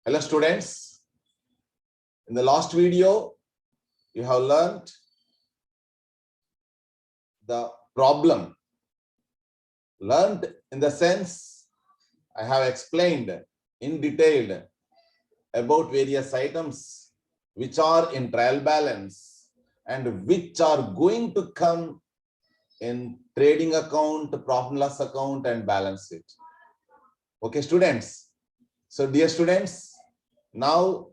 Hello students, in the last video you have learned the problem. Learned in the sense I have explained in detail about various items which are in trial balance and which are going to come in trading account, profit and loss account and balance sheet. Okay students, so dear students, now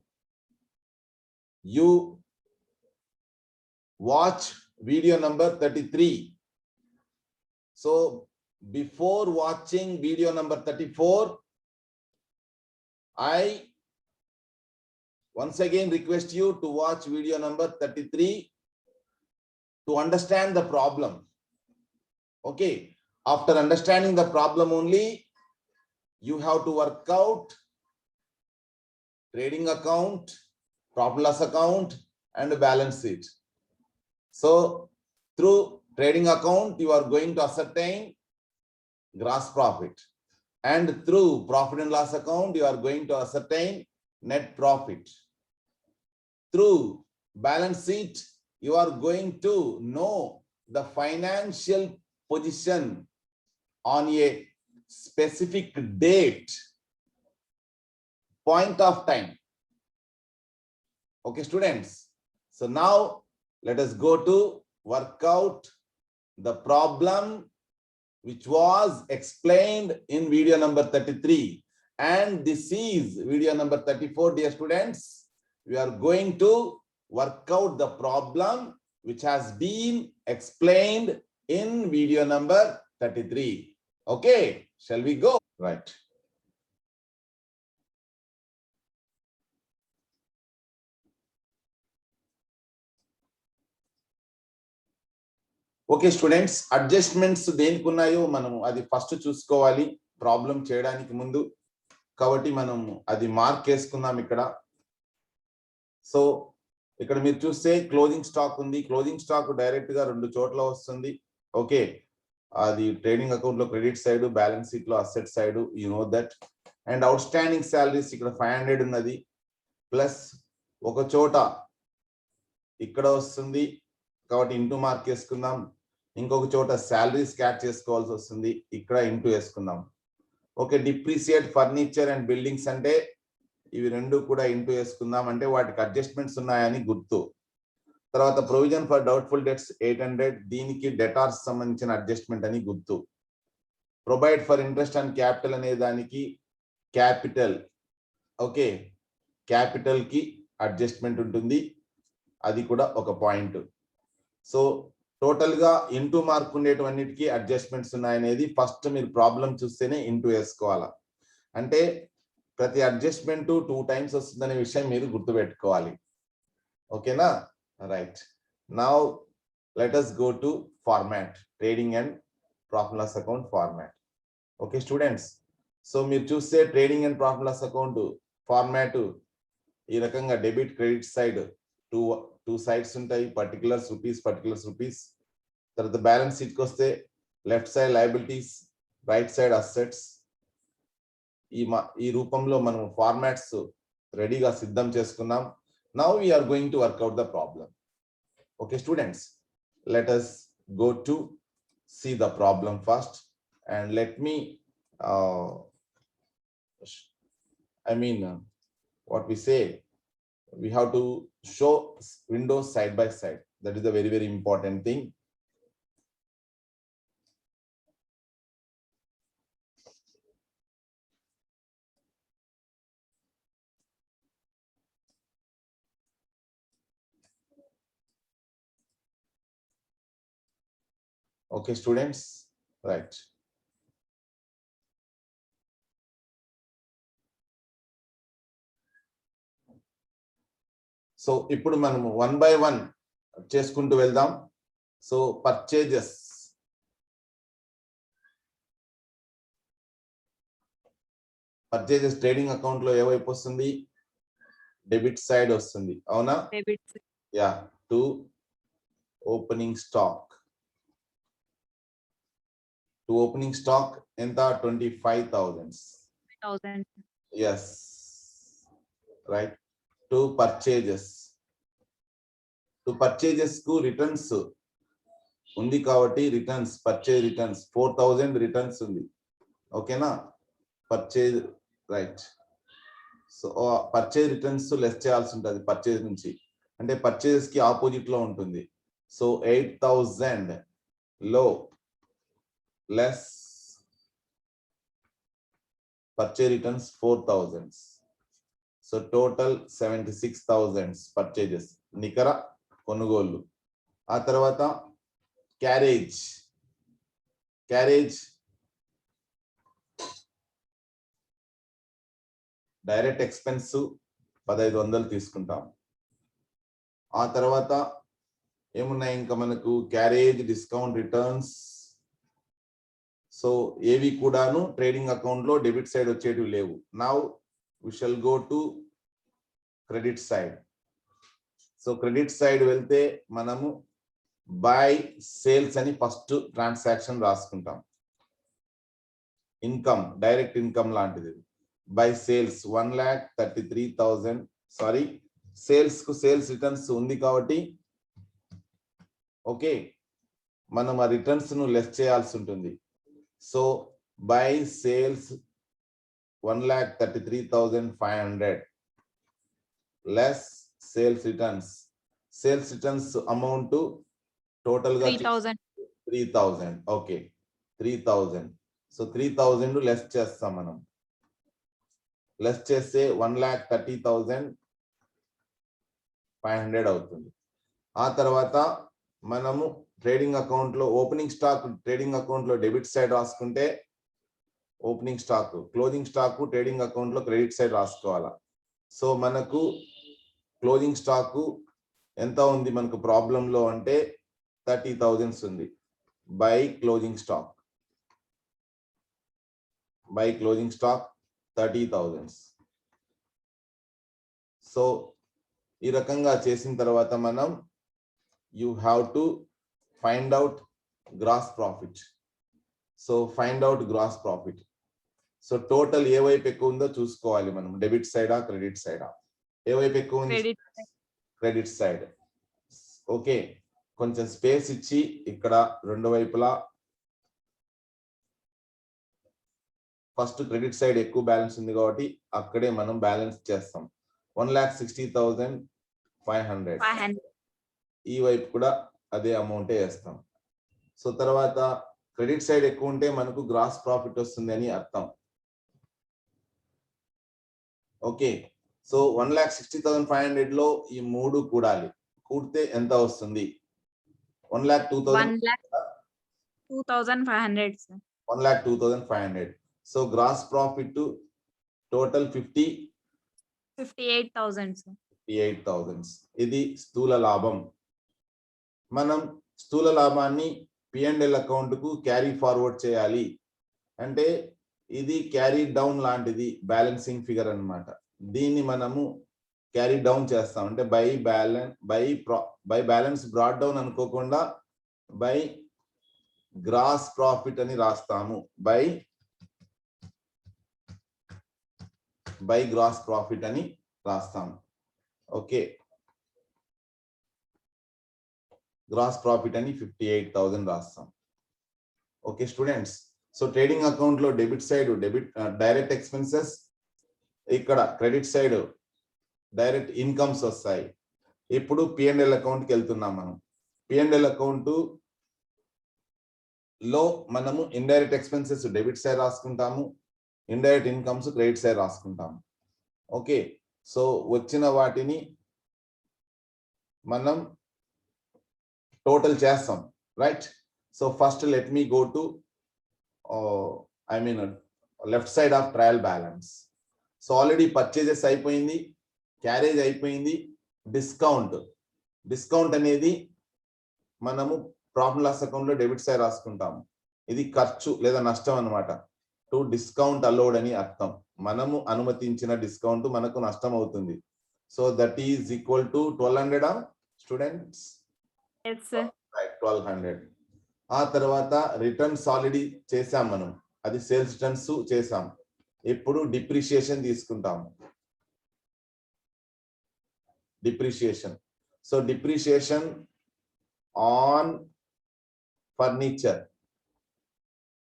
you watch video number 33. So before watching video number 34, I once again request you to watch video number 33 to understand the problem. Okay, after understanding the problem only, you have to work out trading account, profit and loss account and balance sheet. So through trading account, you are going to ascertain gross profit, and through profit and loss account, you are going to ascertain net profit. Through balance sheet, you are going to know the financial position on a specific date, point of time. Okay, students. So now let us go to work out the problem which was explained in video number 33. And this is video number 34, dear students. We are going to work out the problem which has been explained in video number 33. Okay, shall we go? Right. Okay students, adjustments దేనికి ఉన్నాయో మనం అది first చూసుకోవాలి problem చేయడానికి ముందు. కాబట్టి మనం అది మార్క్ వేసుకుందాం ఇక్కడ. సో ఇక్కడ మీరు చూస్తే క్లోజింగ్ స్టాక్ ఉంది. క్లోజింగ్ స్టాక్ డైరెక్ట్ గా రెండు చోట్ల వస్తుంది. ఓకే, అది ట్రేడింగ్ అకౌంట్ లో క్రెడిట్ సైడ్, బ్యాలెన్స్ షీట్ లో asset side, you know that. And out standing salaries ఇక్కడ 500 ఉన్నది, ప్లస్ ఒక చోట ఇక్కడ వస్తుంది కాబట్టి ఇంటూ మార్క్ వేసుకుందాం. ఇంకొక చోట శాలరీస్ క్యాచ్ చేసుకోవాల్సి వస్తుంది, ఇక్కడ ఇంటూ వేసుకుందాం. ఓకే, డిప్రిసియేట్ ఫర్నిచర్ అండ్ బిల్డింగ్స్ అంటే ఇవి రెండు కూడా ఇంటూ వేసుకుందాం, అంటే వాటికి అడ్జస్ట్మెంట్స్ ఉన్నాయని గుర్తు. తర్వాత ప్రొవిజన్ ఫర్ డౌట్ఫుల్ డెట్స్ 800, దీనికి డెటార్స్ సంబంధించిన అడ్జస్ట్మెంట్ అని గుర్తు. Provide for interest and capital అనే దానికి క్యాపిటల్. ఓకే, క్యాపిటల్ కి అడ్జస్ట్మెంట్ ఉంటుంది, అది కూడా ఒక పాయింట్. సో టోటల్ గా ఇంటూ మార్క్ ఉండేటివన్నిటికీ అడ్జస్ట్మెంట్స్ ఉన్నాయనేది ఫస్ట్ మీరు ప్రాబ్లం చూస్తేనే ఇంటూ వేసుకోవాలా. అంటే ప్రతి అడ్జస్ట్మెంట్ 2 టైమ్స్ వస్తుందనే విషయం మీరు గుర్తుపెట్టుకోవాలి. ఓకేనా? Right. Now let us go to format, trading and profit loss account format. Okay students, so మీరు చూస్తే trading and profit loss account format ఈ రకంగా debit credit side two sides ఉంటాయి, పర్టికులర్స్ రూపీస్. తర్వాత బ్యాలెన్స్ షీట్ కి వస్తే left side liabilities, right side assets. ఈ రూపంలో మనం ఫార్మాట్స్ రెడీగా సిద్ధం చేసుకున్నాం. Now we are going to work out the problem. Okay students, let us go to see the problem first, and let me what we say, we have to show windows side by side. That is a very, very important thing. Okay students, right. So ఇప్పుడు మనం 1 by 1 చేసుకుంటూ వెళ్దాం. So purchases, trading account లో ఏ వైపు వస్తుంది? Debit side వస్తుంది, అవునా? Yeah. To opening stock. ఎంత? 25,000. Yes. రైట్. టు పర్చేజెస్ కు రిటర్న్స్ ఉంది కాబట్టి రిటర్న్స్ పర్చేజ్ రిటర్న్స్ 4000 రిటర్న్స్ ఉంది. ఓకేనా, purchase right. So purchase returns less చేయాల్సి ఉంటుంది పర్చేజ్ నుంచి, అంటే పర్చేజెస్ కి ఆపోజిట్ లో ఉంటుంది. సో 8000 లో less purchase returns 4000. So total 76,000 purchases, నికర కొనుగోళ్లు. ఆ తర్వాత క్యారేజ్ డైరెక్ట్ ఎక్స్పెన్స్ 1500 తీసుకుంటాం. ఆ తర్వాత ఏమున్నాయి ఇంకా మనకు, క్యారేజ్, డిస్కౌంట్, రిటర్న్స్. సో ఏవి కూడాను ట్రేడింగ్ అకౌంట్ లో డెబిట్ సైడ్ వచ్చేటివి లేవు. Now we shall go to credit side. So credit side వెళ్తే మనము బై సేల్స్ అని ఫస్ట్ ట్రాన్సాక్షన్ రాసుకుంటాం. ఇన్కమ్, డైరెక్ట్ ఇన్కమ్ లాంటిది. By sales 1,33,000. సారీ, సేల్స్ కు సేల్స్ రిటర్న్స్ ఉంది కాబట్టి ఓకే, మనం ఆ రిటర్న్స్ ను లెస్ చేయాల్సి ఉంటుంది. So by sales 1,33,500 less sales returns amount total గా 3,000. ఓకే, 3,000. సో 3,000 లెస్ చేస్తాం మనం. లెస్ చేస్తే 1,30,500 అవుతుంది. ఆ తర్వాత మనము ట్రేడింగ్ అకౌంట్ లో ఓపెనింగ్ స్టాక్ ట్రేడింగ్ అకౌంట్ లో డెబిట్ సైడ్ రాసుకుంటే opening stock, closing stock trading account లో క్రెడిట్ సైడ్ రాసుకోవాలా. సో మనకు క్లోజింగ్ స్టాక్ ఎంత ఉంది మనకు ప్రాబ్లం లో అంటే 30,000 ఉంది. By closing stock 30,000. సో ఈ రకంగా చేసిన తర్వాత మనం you have to find out gross profit. So find out gross profit. So total ఏ వైపు ఎక్కువ ఉందో చూసుకోవాలి మనం, డెబిట్ సైడా క్రెడిట్ సైడా. ఏ వైపు ఎక్కువ ఉంది? Credit side. ఓకే, కొంచెం స్పేస్ ఇచ్చి ఇక్కడ రెండు వైపులా ఫస్ట్ క్రెడిట్ సైడ్ ఎక్కువ బ్యాలెన్స్ ఉంది కాబట్టి అక్కడే మనం బ్యాలెన్స్ చేస్తాం. 1,60,500. ఈ వైపు కూడా అదే అమౌంటే వేస్తాం. సో తర్వాత క్రెడిట్ సైడ్ ఎక్కువ ఉంటే మనకు గ్రాస్ ప్రాఫిట్ వస్తుంది అని అర్థం. ఓకే, సో 1,60,500 లో ఈ మూడు కూడాలి. కూడితే ఎంత వస్తుంది? 1,02,500. So gross profit total 58,000. ఇది స్థూల లాభం. మనం స్థూల లాభాన్ని P&L అకౌంట్ కు క్యారీ ఫార్వర్డ్ చేయాలి అంటే ఇది క్యారీ డౌన్ లాంటిది, బ్యాలెన్సింగ్ ఫిగర్ అన్నమాట. దీన్ని మనము క్యారీ డౌన్ చేస్తాం అంటే బై బ్యాలెన్స్ బ్రాడ్ డౌన్ అనుకోకుండా బై గ్రాస్ ప్రాఫిట్ అని రాస్తాము. బై గ్రాస్ ప్రాఫిట్ అని రాస్తాము. ఓకే, గ్రాస్ ప్రాఫిట్ అని 58,000 రాస్తాం. Okay students, so trading account లో డెబిట్ సైడ్ డైరెక్ట్ ఎక్స్పెన్సెస్, ఇక్కడ క్రెడిట్ సైడ్ డైరెక్ట్ ఇన్కమ్స్ వస్తాయి. ఇప్పుడు P&L అకౌంట్ కి వెళ్తున్నాం మనం. P&L అకౌంట్ లో మనము ఇండైరెక్ట్ ఎక్స్పెన్సెస్ డెబిట్ సైడ్ రాసుకుంటాము, ఇండైరెక్ట్ ఇన్కమ్స్ క్రెడిట్ సైడ్ రాసుకుంటాము. ఓకే, సో వచ్చిన వాటిని మనం టోటల్ చేస్తాం. Right. So first let me go to left side of trial balance. So already purchases అయిపోయింది, క్యారేజ్ అయిపోయింది, డిస్కౌంట్ అనేది మనము ప్రాఫిట్ లాస్ అకౌంట్ లో డెబిట్ సైడ్ రాసుకుంటాము. ఇది ఖర్చు లేదా నష్టం అన్నమాట. టు డిస్కౌంట్ అలౌడ్ అని అర్థం. మనము అనుమతించిన డిస్కౌంట్ మనకు నష్టం అవుతుంది. So that is equal to 1,200 students. 1,200. ఆ తర్వాత రిటర్న్స్ ఆల్రెడీ చేసాం మనం, అది సేల్స్ రిటర్న్స్ చేసాం. ఇప్పుడు డిప్రిషియేషన్ తీసుకుంటాము. Depreciation. So depreciation on furniture,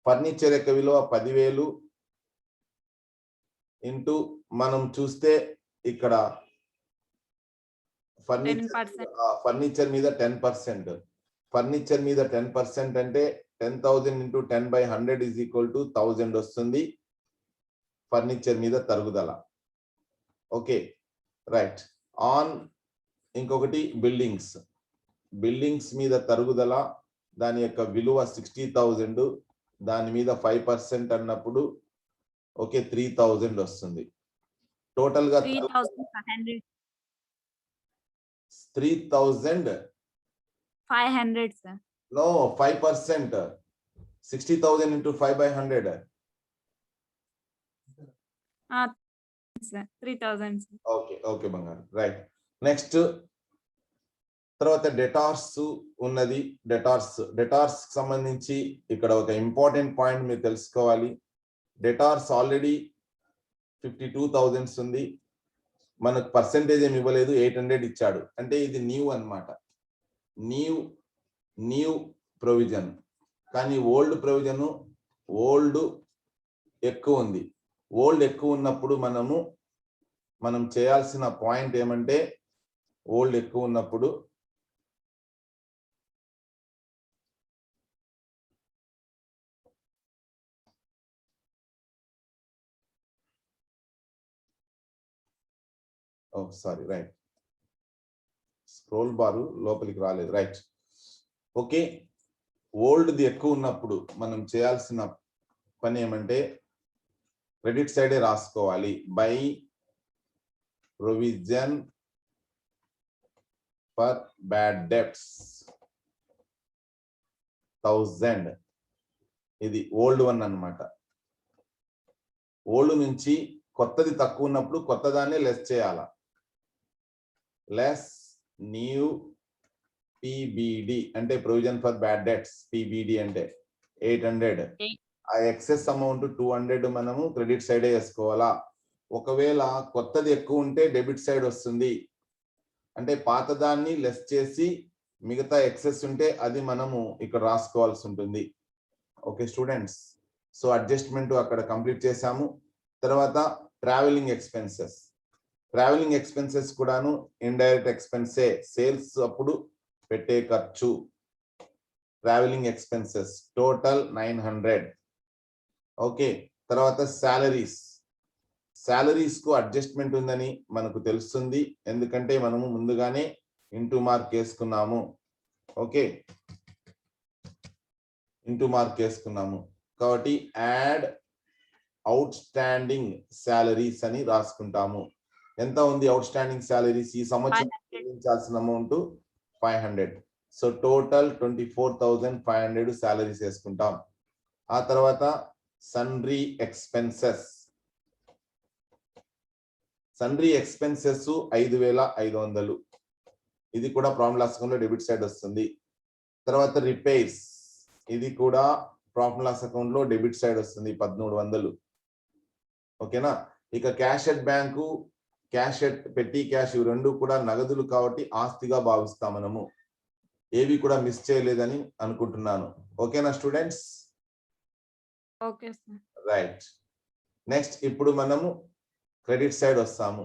furniture యొక్క విలువ 10,000 ఇంటూ మనం చూస్తే ఇక్కడ ఫర్నిచర్ మీద 10%, ఫర్నిచర్ మీద 10% అంటే 10,000 ఇంటూ 10/100 ఈజ్ ఈక్వల్ టు 1000 వస్తుంది ఫర్నిచర్ మీద తరుగుదల. Okay right. ఆన్ ఇంకొకటి బిల్డింగ్స్, బిల్డింగ్స్ మీద తరుగుదల, దాని యొక్క విలువ 60,000, దాని మీద 5% అన్నప్పుడు ఓకే 3,000 వస్తుంది. టోటల్ గా 3,500 sir. No, 5%. 60,000 into 5/100. Sir, 3,000. Okay బంగారు రైట్. నెక్స్ట్ తర్వాత డెటార్స్ ఉన్నది. డెటార్స్ సంబంధించి ఇక్కడ ఒక ఇంపార్టెంట్ పాయింట్ మీరు తెలుసుకోవాలి. డెటార్స్ ఆల్రెడీ 52,000 ఉంది, మనకు పర్సెంటేజ్ ఏమి ఇవ్వలేదు, 800 ఇచ్చాడు, అంటే ఇది న్యూ అన్నమాట. New provision. కానీ ఓల్డ్ ప్రొవిజన్ ఓల్డ్ ఎక్కువ ఉంది. ఓల్డ్ ఎక్కువ ఉన్నప్పుడు మనం చేయాల్సిన పాయింట్ ఏమంటే, ఓల్డ్ ఎక్కువ ఉన్నప్పుడు సారీ రైట్, స్క్రోల్ బార్ లోపలికి రాలేదు రైట్. ఓకే, ఓల్డ్ది ఎక్కువ ఉన్నప్పుడు మనం చేయాల్సిన పని ఏమంటే క్రెడిట్ సైడే రాసుకోవాలి. By provision for bad debts 1000, ఇది ఓల్డ్ వన్ అన్నమాట. ఓల్డ్ నుంచి కొత్తది తక్కువ ఉన్నప్పుడు కొత్తదాన్ని లెస్ చేయాల. లెస్ న్యూ పిబిడి అంటే ప్రొవిజన్ ఫర్ బ్యాడ్ డెట్స్. పిబిడి అంటే 800. ఆ ఎక్సెస్ అమౌంట్ 200 మనము క్రెడిట్ సైడే వేసుకోవాలా. ఒకవేళ కొత్తది ఎక్కువ ఉంటే డెబిట్ సైడ్ వస్తుంది, అంటే పాతదాన్ని లెస్ చేసి మిగతా ఎక్సెస్ ఉంటే అది మనము ఇక్కడ రాసుకోవాల్సి ఉంటుంది. ఓకే స్టూడెంట్స్, సో అడ్జస్ట్మెంట్ అక్కడ కంప్లీట్ చేసాము. తర్వాత ట్రావెలింగ్ ఎక్స్పెన్సెస్. ట్రావెలింగ్ ఎక్స్పెన్సెస్ కూడాను ఇండైరెక్ట్ ఎక్స్పెన్సే, సేల్స్ అప్పుడు పెట్టే ఖర్చు. Travelling expenses total 900. ఓకే, తర్వాత శాలరీస్ కు అడ్జస్ట్మెంట్ ఉందని మనకు తెలుస్తుంది, ఎందుకంటే మనము ముందుగానే ఇంటూ మార్క్ వేసుకున్నాము. ఓకే, ఇంటూ మార్క్ వేసుకున్నాము కాబట్టి యాడ్ అవుట్ స్టాండింగ్ శాలరీస్ అని రాసుకుంటాము. ఎంత ఉంది అవుట్ స్టాండింగ్ శాలరీస్ ఈ సంవత్సరం చెల్లించాల్సిన అమౌంట్ 500. సో టోటల్ 24,500 శాలరీస్ వేసుకుంటాం. ఆ తర్వాత సన్రీ ఎక్స్పెన్సెస్. సన్రీ ఎక్స్పెన్సెస్ 5,500, ఇది కూడా ప్రాఫిట్ లాస్ అకౌంట్ లో డెబిట్ సైడ్ వస్తుంది. తర్వాత రిపేర్స్, ఇది కూడా ప్రాఫిట్ లాస్ అకౌంట్ లో డెబిట్ సైడ్ వస్తుంది 1,300. ఓకేనా. ఇక cash at bank, cash at పెట్టి క్యాష్, ఇవి రెండు కూడా నగదులు కాబట్టి ఆస్తిగా భావిస్తాం మనము. ఏవి కూడా మిస్ చేయలేదని అనుకుంటున్నాను. ఓకేనా students? Okay sir. Right. Next ఇప్పుడు మనము క్రెడిట్ సైడ్ వస్తాము.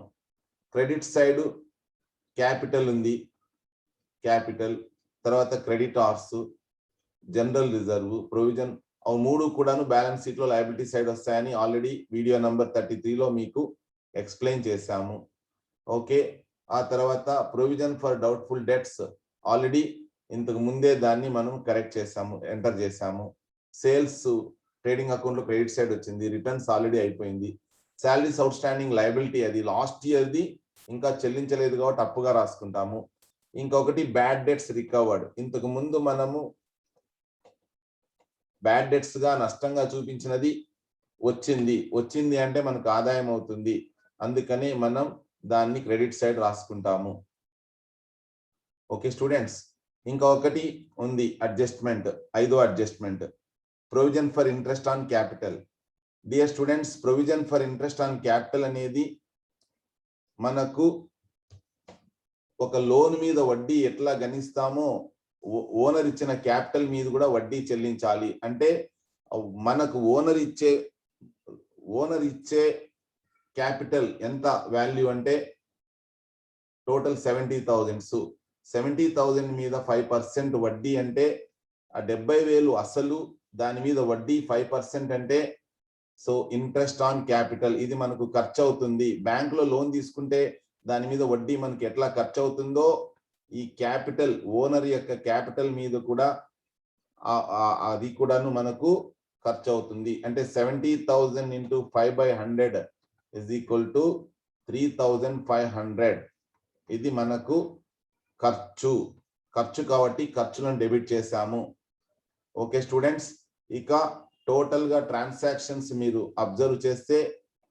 క్రెడిట్ సైడ్ క్యాపిటల్ ఉంది, క్యాపిటల్, తర్వాత క్రెడిటార్స్, జనరల్ రిజర్వ్, ప్రొవిజన్, అవి మూడు కూడాను బ్యాలెన్స్ షీట్ లో లయబిలిటీ సైడ్ వస్తాయని ఆల్రెడీ వీడియో నంబర్ 33లో మీకు ఎక్స్ప్లెయిన్ చేశాము. ఓకే, ఆ తర్వాత provision for doubtful debts already ఇంతకు ముందే దాన్ని మనం కరెక్ట్ చేసాము, ఎంటర్ చేసాము. సేల్స్ ట్రేడింగ్ అకౌంట్ లో క్రెడిట్ సైడ్ వచ్చింది, రిటర్న్స్ ఆల్రెడీ అయిపోయింది. శాలరీస్ అవుట్ స్టాండింగ్ లయబిలిటీ, అది లాస్ట్ ఇయర్ది ఇంకా చెల్లించలేదు కాబట్టి అప్పుగా రాసుకుంటాము. ఇంకొకటి బ్యాడ్ డెట్స్ రికవర్డ్. ఇంతకు ముందు మనము బ్యాడ్ డెట్స్ గా నష్టంగా చూపించినది వచ్చింది అంటే మనకు ఆదాయం అవుతుంది, అందుకని మనం దాన్ని క్రెడిట్ సైడ్ రాసుకుంటాము. ఓకే స్టూడెంట్స్, ఇంకొకటి ఉంది అడ్జస్ట్మెంట్, 5వ adjustment, provision for interest on capital. Dear students, provision for interest on capital అనేది మనకు ఒక లోన్ మీద వడ్డీ ఎట్లా గణిస్తామో ఓనర్ ఇచ్చిన క్యాపిటల్ మీద కూడా వడ్డీ చెల్లించాలి. అంటే మనకు ఓనర్ ఇచ్చే క్యాపిటల్ ఎంత వాల్యూ అంటే టోటల్ 70,000. 70,000 మీద 5% వడ్డీ అంటే ఆ 70,000 అసలు, దాని మీద వడ్డీ 5% అంటే సో ఇంట్రెస్ట్ ఆన్ క్యాపిటల్. ఇది మనకు ఖర్చు అవుతుంది. బ్యాంక్ లో లోన్ తీసుకుంటే దాని మీద వడ్డీ మనకి ఎట్లా ఖర్చు అవుతుందో ఈ క్యాపిటల్, ఓనర్ యొక్క క్యాపిటల్ మీద కూడా అది కూడాను మనకు ఖర్చు అవుతుంది. అంటే 70,000 into 5/100 is equal to 3,500. ఇది మనకు ఖర్చు కాబట్టి ఖర్చులను డెబిట్ చేశాము. ఓకే స్టూడెంట్స్, ఇక టోటల్ గా ట్రాన్సాక్షన్స్ మీరు అబ్జర్వ్ చేస్తే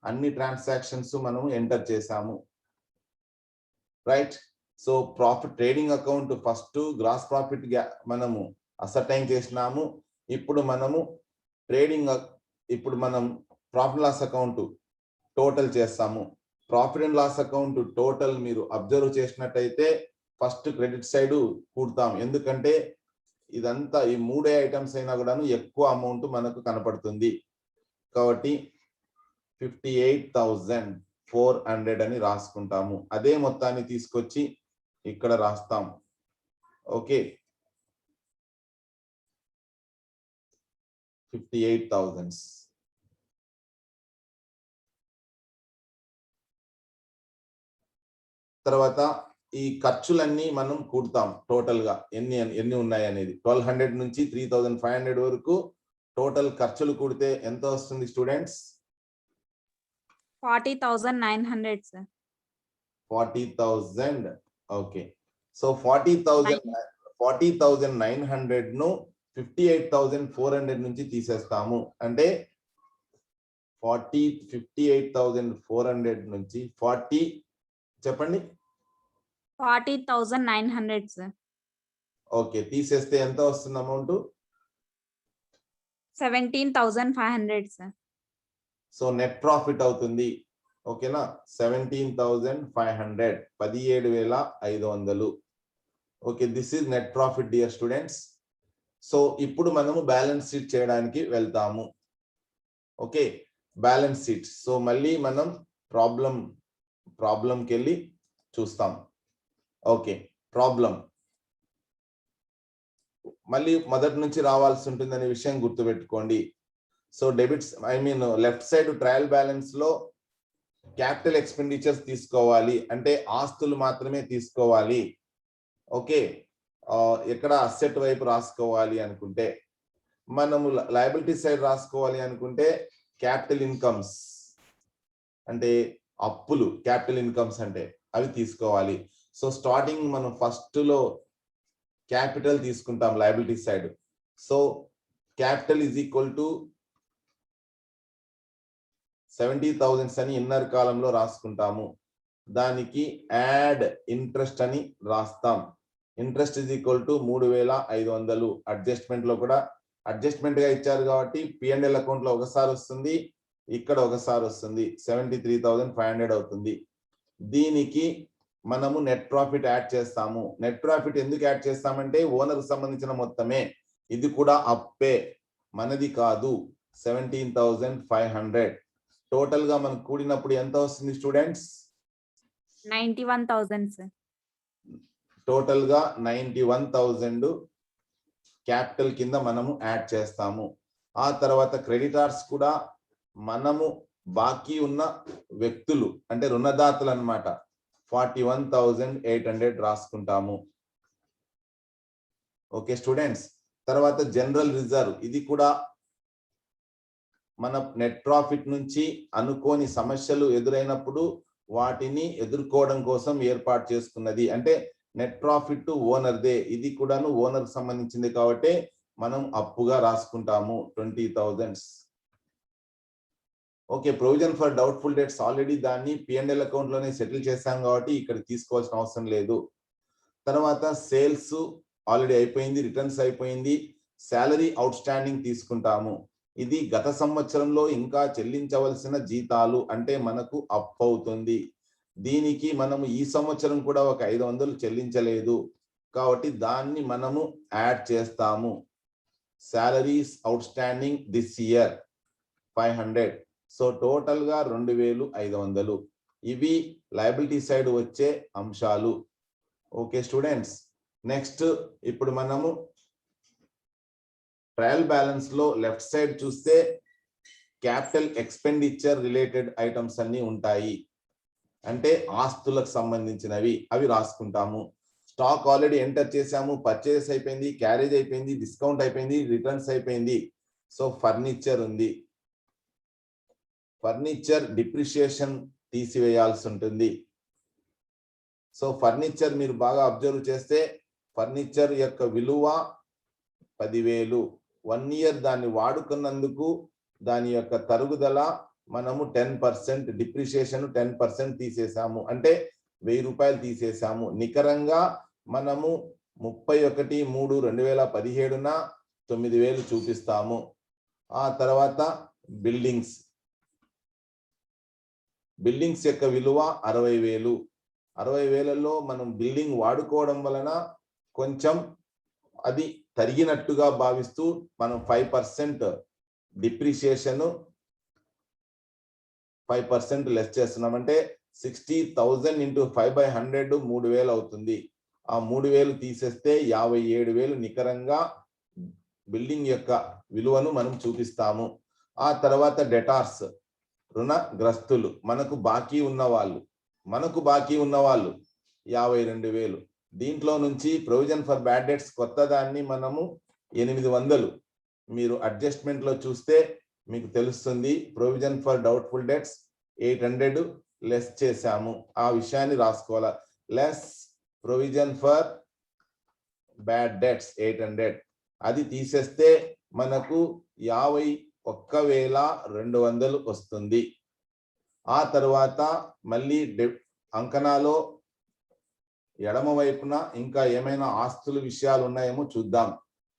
అన్ని ట్రాన్సాక్షన్స్ మనం ఎంటర్ చేశాము. Right. So profit trading account first gross profit మనము అసర్టైన్ చేసినాము. ఇప్పుడు మనం ప్రాఫిట్ లాస్ అకౌంట్ టోటల్ చేస్తాము. Profit and loss account total మీరు అబ్జర్వ్ చేసినట్టయితే ఫస్ట్ క్రెడిట్ సైడ్ కూడతాం. ఎందుకంటే ఇదంతా ఈ 3 ఐటమ్స్ అయినా కూడా ఎక్కువ అమౌంట్ మనకు కనపడుతుంది కాబట్టి 58,400 అని రాసుకుంటాము. అదే మొత్తాన్ని తీసుకొచ్చి ఇక్కడ రాస్తాం. ఓకే, 58,000. తర్వాత ఈ ఖర్చులన్నీ మనం కూడతాం టోటల్ గా ఎన్ని ఉన్నాయి అనేది. 1200 నుంచి 3,500 వరకు టోటల్ ఖర్చులు కూడితే ఎంత వస్తుంది స్టూడెంట్స్? 40,900 సార్. 40,000. ఓకే, సో 40,900 ను 58,400 నుంచి తీసేస్తాము. అంటే 58,400 నుంచి 40 చెప్పండి. 40,900 సార్. ఓకే, తీసేస్తే ఎంత వస్తుంది amount? 17,500 sir. So net profit అవుతుంది. ఓకేనా, 17,500, 17,500. Okay, this is net profit dear students. So ఇప్పుడు మనము బ్యాలెన్స్ షీట్ చేయడానికి వెళ్తాము. Okay, balance sheet. సో మళ్ళీ మనం ప్రాబ్లంకి వెళ్ళి చూస్తాం. ఓకే, ప్రాబ్లం మళ్ళీ మొదటి నుంచి రావాల్సి ఉంటుందనే విషయం గుర్తుపెట్టుకోండి. So debits left side trial balance లో క్యాపిటల్ ఎక్స్పెండిచర్స్ తీసుకోవాలి, అంటే ఆస్తులు మాత్రమే తీసుకోవాలి. ఓకే, ఎక్కడ అసెట్ వైపు రాసుకోవాలి అనుకుంటే, మనము లయబిలిటీ సైడ్ రాసుకోవాలి అనుకుంటే క్యాపిటల్ ఇన్కమ్స్ అంటే అప్పులు, క్యాపిటల్ ఇన్కమ్స్ అంటే అవి తీసుకోవాలి. సో స్టార్టింగ్ మనం ఫస్ట్ లో క్యాపిటల్ తీసుకుంటాం liability side. So capital is equal to 70,000 అని ఇన్నర్ కాలంలో రాసుకుంటాము. దానికి యాడ్ ఇంట్రెస్ట్ అని రాస్తాం. Interest is equal to 3,500. Adjustment లో కూడా అడ్జస్ట్మెంట్ గా ఇచ్చారు కాబట్టి P&L అకౌంట్ లో ఒకసారి వస్తుంది, ఇక్కడ ఒకసారి వస్తుంది, 73,500 అవుతుంది. దీనికి మనము నెట్ ప్రాఫిట్ యాడ్ చేస్తాము. నెట్ ప్రాఫిట్ ఎందుకు యాడ్ చేస్తామంటే ఓనర్ సంబంధించిన మొత్తమే, ఇది కూడా అప్పే, మనది కాదు. 17,500 టోటల్ గా మనకు కూడినప్పుడు ఎంత వస్తుంది స్టూడెంట్స్? 91,000 సార్. టోటల్ గా 91,000 క్యాపిటల్ కింద మనము యాడ్ చేస్తాము. ఆ తర్వాత క్రెడిటార్స్ కూడా మనము బాకీ ఉన్న వ్యక్తులు అంటే రుణదాతలు అన్నమాట, 41,800 రాసుకుంటాము. ఓకే స్టూడెంట్స్, తర్వాత జనరల్ రిజర్వ్, ఇది కూడా మన నెట్ ప్రాఫిట్ నుంచి అనుకోని సమస్యలు ఎదురైనప్పుడు వాటిని ఎదుర్కోవడం కోసం ఏర్పాటు చేసుకున్నది. అంటే నెట్ ప్రాఫిట్ ఓనర్దే, ఇది కూడాను ఓనర్ సంబంధించింది కాబట్టి మనం అప్పుగా రాసుకుంటాము 20,000. Okay, provision for doubtful debts already దాన్ని P&L అకౌంట్ లోనే సెటిల్ చేశాం కాబట్టి ఇక్కడ తీసుకోవాల్సిన అవసరం లేదు. తర్వాత సేల్స్ ఆల్రెడీ అయిపోయింది, రిటర్న్స్ అయిపోయింది. శాలరీ అవుట్ స్టాండింగ్ తీసుకుంటాము. ఇది గత సంవత్సరంలో ఇంకా చెల్లించవలసిన జీతాలు, అంటే మనకు అప్పు అవుతుంది. దీనికి మనము ఈ సంవత్సరం కూడా ఒక 500 చెల్లించలేదు కాబట్టి దాన్ని మనము యాడ్ చేస్తాము. Salaries out standing this year 500. So total గా 2500. ఇవి లయబిలిటీ సైడ్ వచ్చే అంశాలు. ఓకే స్టూడెంట్స్, నెక్స్ట్ ఇప్పుడు మనము ట్రయల్ బ్యాలెన్స్ లో లెఫ్ట్ సైడ్ చూస్తే క్యాపిటల్ ఎక్స్పెండిచర్ రిలేటెడ్ ఐటమ్స్ అన్ని ఉంటాయి. అంటే ఆస్తులకు సంబంధించినవి అవి రాసుకుంటాము. స్టాక్ ఆల్రెడీ ఎంటర్ చేసాము, పర్చేస్ అయిపోయింది, క్యారేజ్ అయిపోయింది, డిస్కౌంట్ అయిపోయింది, రిటర్న్స్ అయిపోయింది. సో ఫర్నిచర్ ఉంది. ఫర్నిచర్ డిప్రిషియేషన్ తీసివేయాల్సి ఉంటుంది. సో ఫర్నిచర్ మీరు బాగా అబ్జర్వ్ చేస్తే ఫర్నిచర్ యొక్క విలువ 10,000. 1 ఇయర్ దాన్ని వాడుకున్నందుకు దాని యొక్క తరుగుదల మనము 10%, డిప్రిషియేషన్ 10% తీసేసాము. అంటే 1000 రూపాయలు తీసేసాము. నికరంగా మనము 31/3/2017న 9,000 చూపిస్తాము. ఆ తర్వాత బిల్డింగ్స్ యొక్క విలువ 60,000. 60,000లో మనం బిల్డింగ్ వాడుకోవడం వలన కొంచెం అది తరిగినట్టుగా భావిస్తూ మనం 5% డిప్రిషియేషన్ 5% లెస్ చేస్తున్నాం. అంటే 60,000 ఇంటూ 5/100 3,000 అవుతుంది. ఆ 3,000 తీసేస్తే 57,000 నికరంగా బిల్డింగ్ యొక్క విలువను మనం చూపిస్తాము. ఆ తర్వాత డెటార్స్ రుణగ్రస్తులు, మనకు బాకీ ఉన్న వాళ్ళు 52,000. దీంట్లో నుంచి ప్రొవిజన్ ఫర్ బ్యాడ్ డెట్స్ కొత్త దాన్ని మనము 800. మీరు అడ్జస్ట్మెంట్ లో చూస్తే మీకు తెలుస్తుంది. Provision for doubtful debts 800 less చేశాము. ఆ విషయాన్ని రాసుకోవాలా. Less provision for bad debts 800. అది తీసేస్తే మనకు 51,200 వస్తుంది. ఆ తర్వాత మళ్ళీ అంకణాలో ఎడమ వైపున ఇంకా ఏమైనా ఆస్తుల విషయాలు ఉన్నాయేమో చూద్దాం.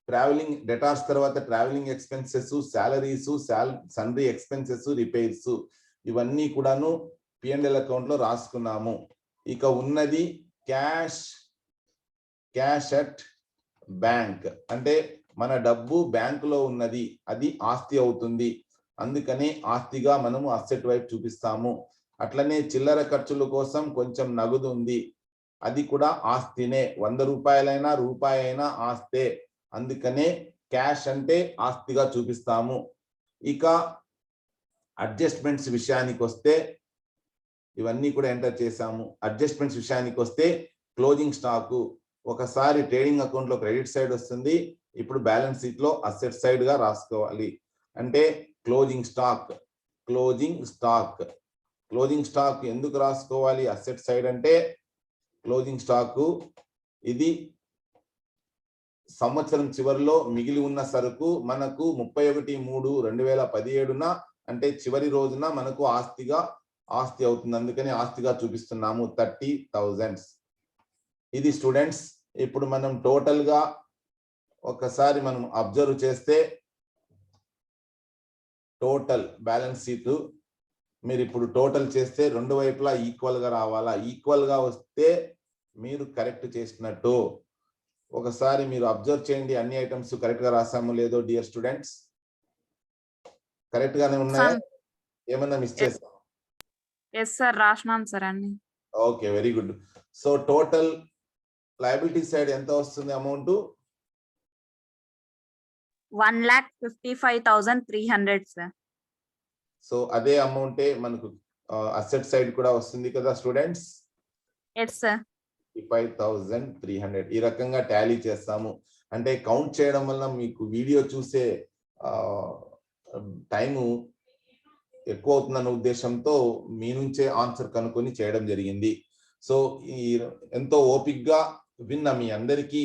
ట్రావెలింగ్ డెటార్స్ తర్వాత travelling expenses, salaries, సన్రీ expenses, repairs ఇవన్నీ కూడాను P&L అకౌంట్ లో రాసుకున్నాము. ఇక ఉన్నది క్యాష్ అట్ బ్యాంక్. అంటే మన డబ్బు బ్యాంకులో ఉన్నది, అది ఆస్తి అవుతుంది. అందుకనే ఆస్తిగా మనము అసెట్ వైపు చూపిస్తాము. అట్లనే చిల్లర ఖర్చుల కోసం కొంచెం నగదు ఉంది, అది కూడా ఆస్తినే. 100 రూపాయలైనా రూపాయి అయినా ఆస్తే. అందుకనే క్యాష్ అంటే ఆస్తిగా చూపిస్తాము. ఇక అడ్జస్ట్మెంట్స్ విషయానికి వస్తే ఇవన్నీ కూడా ఎంటర్ చేశాము. అడ్జస్ట్మెంట్స్ విషయానికి వస్తే క్లోజింగ్ స్టాక్ ఒకసారి ట్రేడింగ్ అకౌంట్ లో క్రెడిట్ సైడ్ వస్తుంది, ఇప్పుడు బ్యాలెన్స్ షీట్ లో అసెట్ సైడ్ గా రాసుకోవాలి. అంటే క్లోజింగ్ స్టాక్ ఎందుకు రాసుకోవాలి అసెట్ సైడ్ అంటే, క్లోజింగ్ స్టాక్ ఇది సంవత్సరం చివరిలో మిగిలి ఉన్న సరుకు మనకు 31/3/2017న అంటే చివరి రోజున మనకు ఆస్తి అవుతుంది. అందుకని ఆస్తిగా చూపిస్తున్నాము 30,000. ఇది స్టూడెంట్స్. ఇప్పుడు మనం టోటల్ గా ఒకసారి మనం అబ్జర్వ్ చేస్తే టోటల్ బ్యాలెన్స్ షీట్ మీరు ఇప్పుడు టోటల్ చేస్తే రెండు వైపులా ఈక్వల్ గా రావాలా. ఈక్వల్ గా వస్తే మీరు కరెక్ట్ చేసినట్టు. ఒకసారి మీరు అబ్జర్వ్ చేయండి, అన్ని ఐటమ్స్ కరెక్ట్ గా రాసామో లేదో డియర్ స్టూడెంట్స్. కరెక్ట్ గానే ఉన్నాయా, ఏమన్నా మిస్ చేస్తాం? ఎస్ సార్, రాసినాం సార్ అన్ని. Okay, very good. So total liability side ఎంత వస్తుంది అమౌంట్? 1,55,300 సార్. సో అదే అమౌంటే మనకు అసెట్ సైడ్ కూడా వస్తుంది కదా స్టూడెంట్స్? Yes sir. 55,300 ఈ రకంగా టాలీ చేస్తాము. అంటే కౌంట్ చేయడం వల్ల మీకు వీడియో చూసే టైము ఎక్కువ అవుతుందన్న ఉద్దేశంతో మీ నుంచే ఆన్సర్ కనుక్కొని చేయడం జరిగింది. సో ఈ ఎంతో ఓపిక్గా విన్న మీ అందరికీ